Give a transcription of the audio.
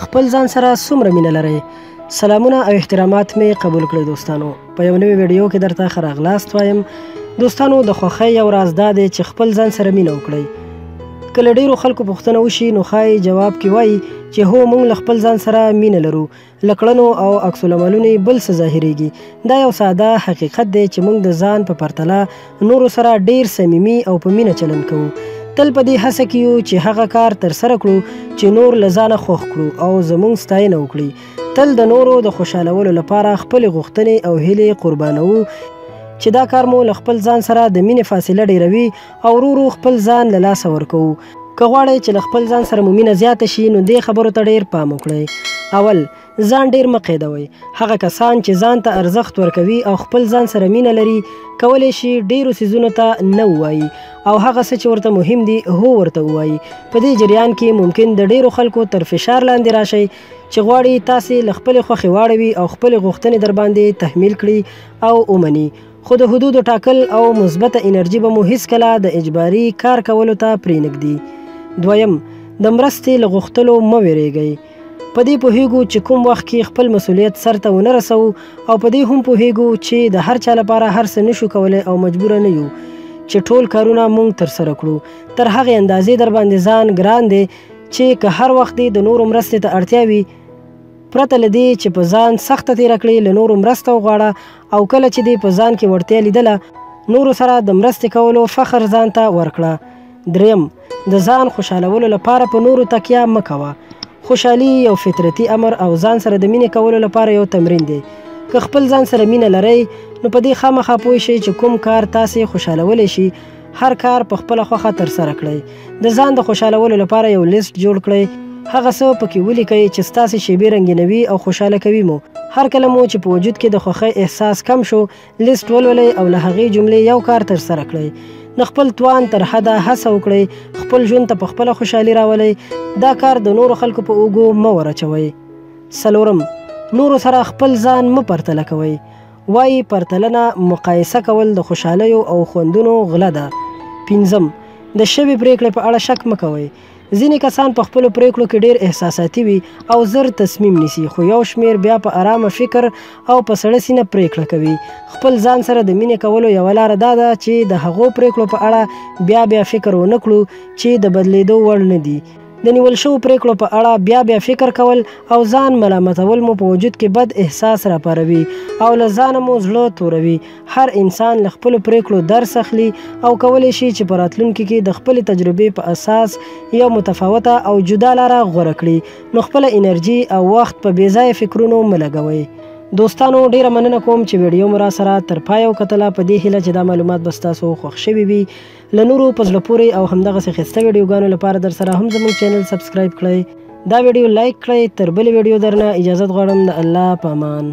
خپل ځان سره څومره مینه لرئ؟ سلامونه او احترامات مې قبول کړئ دوستانو. په یو نوې ویډیو کې درته ښه راغلاست وایم. دوستانو د خوښۍ یو راز دا دی چې خپل ځان سره مینه وکړئ. که له ډېرو خلکو پوښتنه وشي نو ښایي جواب کې وایي چې هو موږ له خپل ځان سره مینه لرو، له کړنو او عکس العملونو یې بل څه ظاهریږي. دا یو ساده حقیقت دی چې موږ د ځان په پرتله نورو سره ډېر صمیمي او په مینه چلند کوو. تل په دې هڅه کې یو چې هغه کار ترسره کړو چې نور له ځانه خوښ کړو او زموږ ستاینه وکړي. تل د نورو د خوشحالولو لپاره خپلې غوښتنې او هیلې قربانوو چې دا کار مو له خپل ځان سره د مینې فاصله ډیروي او ورو ورو خپل ځان له لاسه ورکوو. که غواړئ چې له خپل ځان سره مو مینه زیاته شي نو دې خبرو ته ډېر پام وکړئ. اول، ځان ډېر مه قیدوئ. هغه کسان چې ځان ته ارزښت ورکوي او خپل ځان سره مینه لري کولی شي ډېرو څیزونو ته نه ووایي او هغه څه چې ورته مهم دي هو ورته ووایي. په دې جریان کې ممکن د ډېرو خلکو تر فشار لاندې راشئ چې غواړي تاسې له خپلې خوښې واړوي او خپلې غوښتنې در باندې تحمیل کړي او ومني. خو د حدودو ټاکل او مثبته انرژي به مو هیڅکله د اجباري کار کولو ته پرېنږدي. دویم، د مرستې له غوښتلو مه ویرېږئ. په دې پوهیږو چې کوم وخت کې خپل مسؤلیت سرته ونه رسوو او په دې هم پوهیږو چې د هر چا لپاره هر څه نشو کولی او مجبوره نه یو چې ټول کارونه مونږ ترسره کړو. تر هغې اندازې در باندې ځان ګران دی چې که هر وخت دې د نورو مرستې ته اړتیا وي، پرته له دې چې په ځان سخته تېره کړې له نورو مرسته وغواړه او کله چې دې په ځان کې وړتیا لیدله نورو سره د مرستې کولو فخر ځان ته ورکړه. دریم، د ځان خوشحالولو لپاره په نورو تکیه مه کوه. خوشحالي یو فطرتي امر او ځان سره د مینې کولو لپاره یو تمرین دی. که خپل ځان سره مینه لرئ نو په دې خامخا پوه شئ چې کوم کار تاسې خوشحالولی شي هر کار په خپله خوښه ترسره کړئ. د ځان د خوشحالولو لپاره یو لیست جوړ کړئ. هغه څه پکې ولیکئ چې ستاسې شیبې رنګینوي او خوشحاله کوي مو. هر کله مو چې په وجود کې د خوښۍ احساس کم شو لیست ولولئ او له هغې جملې یو کار ترسره کړئ. د خپل توان تر حده هڅه وکړئ. خپل ژوند ته په خپله خوشحالي راولئ. دا کار د نورو خلکو په اوږو مه ورچوئ. څلورم، نورو سره خپل ځان مه پرتله کوئ. وایي پرتلنه مقایسه کول د خوشحالیو او خوندونو غله ده. پنځم، د شوې پرېکړې په اړه شک مه کوئ. ځینې کسان په خپلو پرېکړو کې ډېر احساساتي وي او زر تصمیم نیسي، خو یو شمېر بیا په ارامه فکر او په سړه سینه پرېکړه کوي. خپل ځان سره د مینې کولو یوه لاره دا ده چې د هغو پرېکړو په اړه بیا فکر ونه کړو چې د بدلېدو وړ نه دي. د نیول شوو پرېکړو په اړه بیا فکر کول او ځان ملامتول مو په وجود کې بد احساس راپاروي او له ځانه مو زړه توروي. هر انسان له خپلو پرېکړو درس اخلي او کولی شي چې په راتلونکي کې د خپلې تجربې په اساس یو متفاوته او جدا لاره غوره کړي. نو خپله انرژي او وخت په بې ځایه فکرونو مه لګوئ. دوستانو، ډیره مننه کوم چې ویډیو مو را سره تر پایه وکتله. په دې هیله چې دا معلومات به ستاسو خوښ شوي وي. له نورو په زړه پورې او همدغسې ښایسته ویډیوګانو لپاره در سره هم زموږ چینل سبسکرایب کړئ. دا ویډیو لایک کړئ. تر بلې ویډیو درنه اجازت غواړم. د الله په امان.